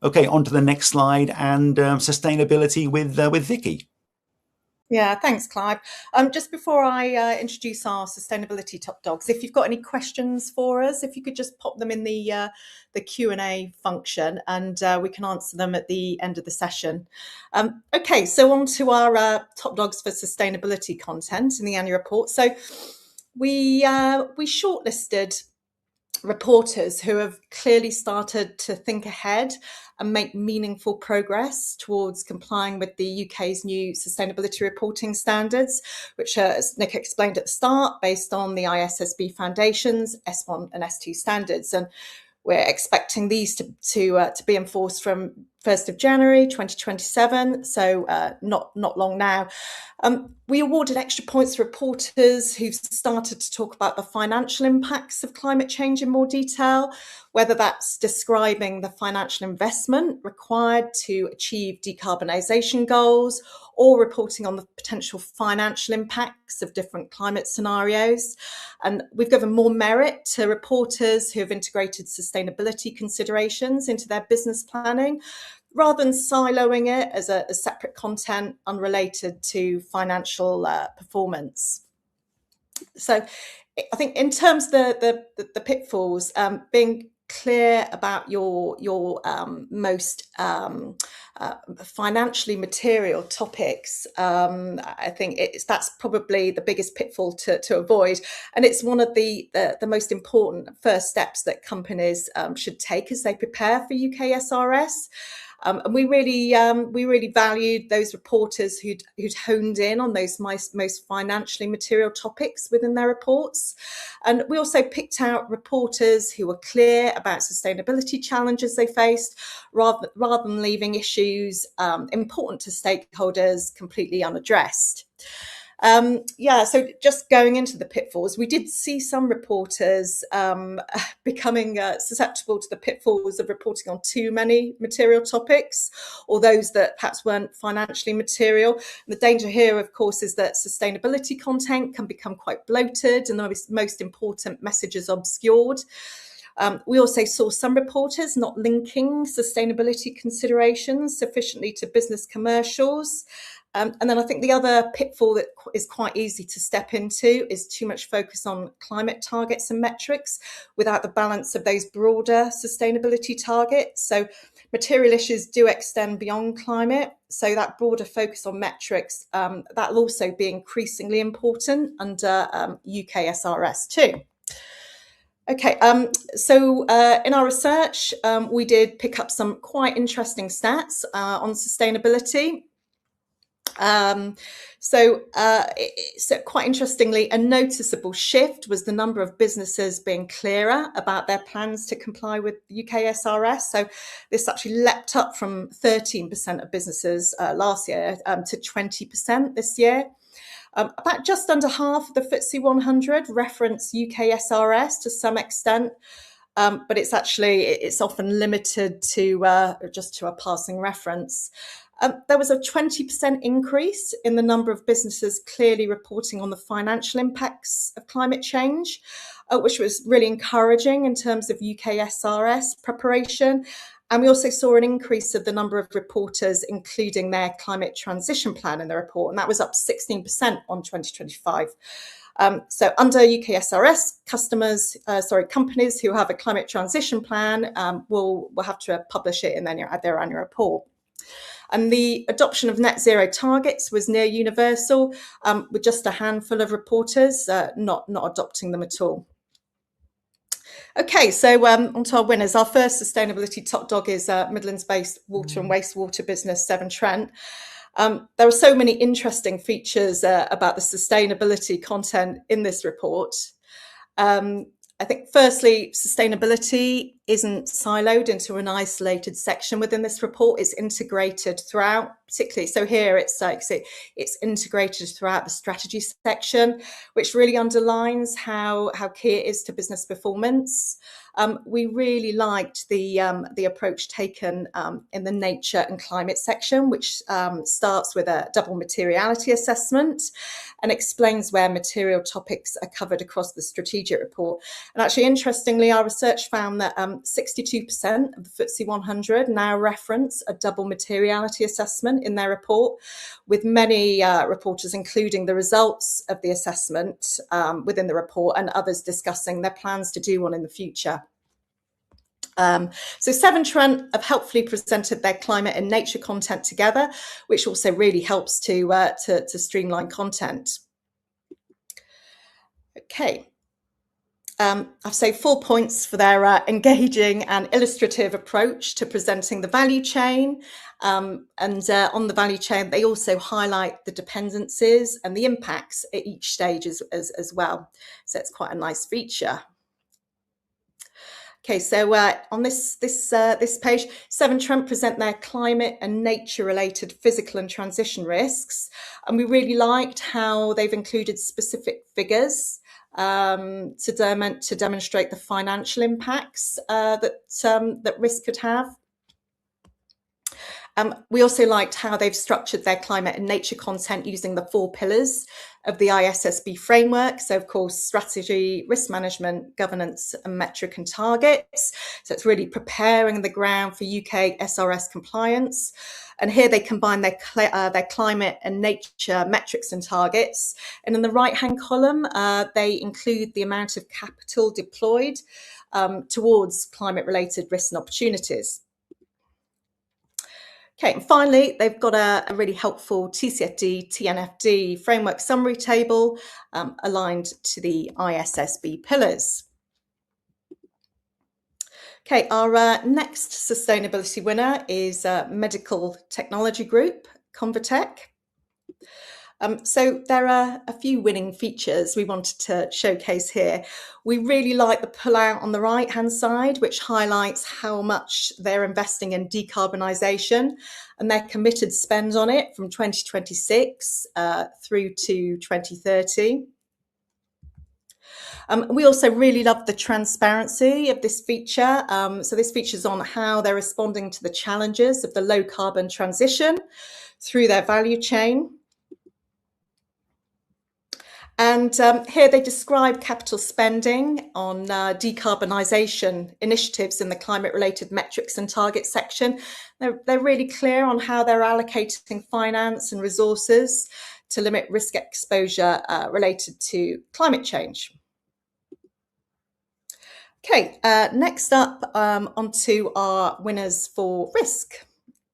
Okay, on to the next slide and sustainability with Vicki. Yeah, thanks, Clive. Just before I introduce our sustainability top dogs, if you've got any questions for us, if you could just pop them in the Q&A function, and we can answer them at the end of the session. Okay, so on to our top dogs for sustainability content in the annual report. So we shortlisted reporters who have clearly started to think ahead and make meaningful progress towards complying with the UK's new sustainability reporting standards, which are, as Nick explained at the start, based on the ISSB Foundation's S1 and S2 standards. And we're expecting these to be enforced from 1st of January 2027, so not long now. We awarded extra points to reporters who've started to talk about the financial impacts of climate change in more detail, whether that's describing the financial investment required to achieve decarbonisation goals, or reporting on the potential financial impacts of different climate scenarios. And we've given more merit to reporters who have integrated sustainability considerations into their business planning, rather than siloing it as a separate content unrelated to financial performance. So I think in terms of the pitfalls, being clear about your most financially material topics, I think that's probably the biggest pitfall to avoid, and it's one of the most important first steps that companies should take as they prepare for UK SRS. And we really valued those reporters who'd honed in on those most financially material topics within their reports. And we also picked out reporters who were clear about sustainability challenges they faced, rather than leaving issues important to stakeholders completely unaddressed. So just going into the pitfalls, we did see some reporters becoming susceptible to the pitfalls of reporting on too many material topics, or those that perhaps weren't financially material. And the danger here, of course, is that sustainability content can become quite bloated and the most important messages obscured. We also saw some reporters not linking sustainability considerations sufficiently to business commercials. And then I think the other pitfall that is quite easy to step into is too much focus on climate targets and metrics without the balance of those broader sustainability targets. So material issues do extend beyond climate. So that broader focus on metrics, that'll also be increasingly important under UK SRS too. Okay, so in our research, we did pick up some quite interesting stats on sustainability. So quite interestingly, a noticeable shift was the number of businesses being clearer about their plans to comply with UK SRS. So this actually leapt up from 13% of businesses last year to 20% this year. About just under half of the FTSE 100 reference UK SRS to some extent, but it's often limited to just to a passing reference. There was a 20% increase in the number of businesses clearly reporting on the financial impacts of climate change, which was really encouraging in terms of UK SRS preparation. And we also saw an increase of the number of reporters including their climate transition plan in the report, and that was up 16% on 2025. So under UK SRS, companies who have a climate transition plan will have to publish it in their annual report. And the adoption of net zero targets was near universal, with just a handful of reporters not adopting them at all. Okay, so on to our winners. Our first sustainability top dog is Midlands-based water and wastewater business Severn Trent. There are so many interesting features about the sustainability content in this report. I think firstly, sustainability isn't siloed into an isolated section within this report. It's integrated throughout, particularly. So here it's integrated throughout the strategy section, which really underlines how key it is to business performance. We really liked the approach taken in the nature and climate section, which starts with a double materiality assessment and explains where material topics are covered across the strategic report. And actually, interestingly, our research found that 62% of the FTSE 100 now reference a double materiality assessment in their report, with many reporters including the results of the assessment within the report and others discussing their plans to do one in the future. So Severn Trent have helpfully presented their climate and nature content together, which also really helps to streamline content. Okay. I've saved 4 points for their engaging and illustrative approach to presenting the value chain. And on the value chain, they also highlight the dependencies and the impacts at each stage as well. So it's quite a nice feature. Okay, so on this page, Severn Trent present their climate and nature-related physical and transition risks, and we really liked how they've included specific figures to demonstrate the financial impacts that risk could have. We also liked how they've structured their climate and nature content using the 4 pillars of the ISSB framework. So, of course, strategy, risk management, governance, and metric and targets. So it's really preparing the ground for UK SRS compliance. And here they combine their climate and nature metrics and targets. And in the right-hand column, they include the amount of capital deployed towards climate-related risks and opportunities. Okay, and finally, they've got a really helpful TCFD, TNFD framework summary table aligned to the ISSB pillars. Okay, our next sustainability winner is Medical Technology Group, ConvaTec. So there are a few winning features we wanted to showcase here. We really like the pull-out on the right-hand side, which highlights how much they're investing in decarbonisation and their committed spend on it from 2026 through to 2030. We also really love the transparency of this feature. So this feature's on how they're responding to the challenges of the low carbon transition through their value chain. And here they describe capital spending on decarbonisation initiatives in the climate-related metrics and targets section. They're really clear on how they're allocating finance and resources to limit risk exposure related to climate change. Okay, next up onto our winners for risk.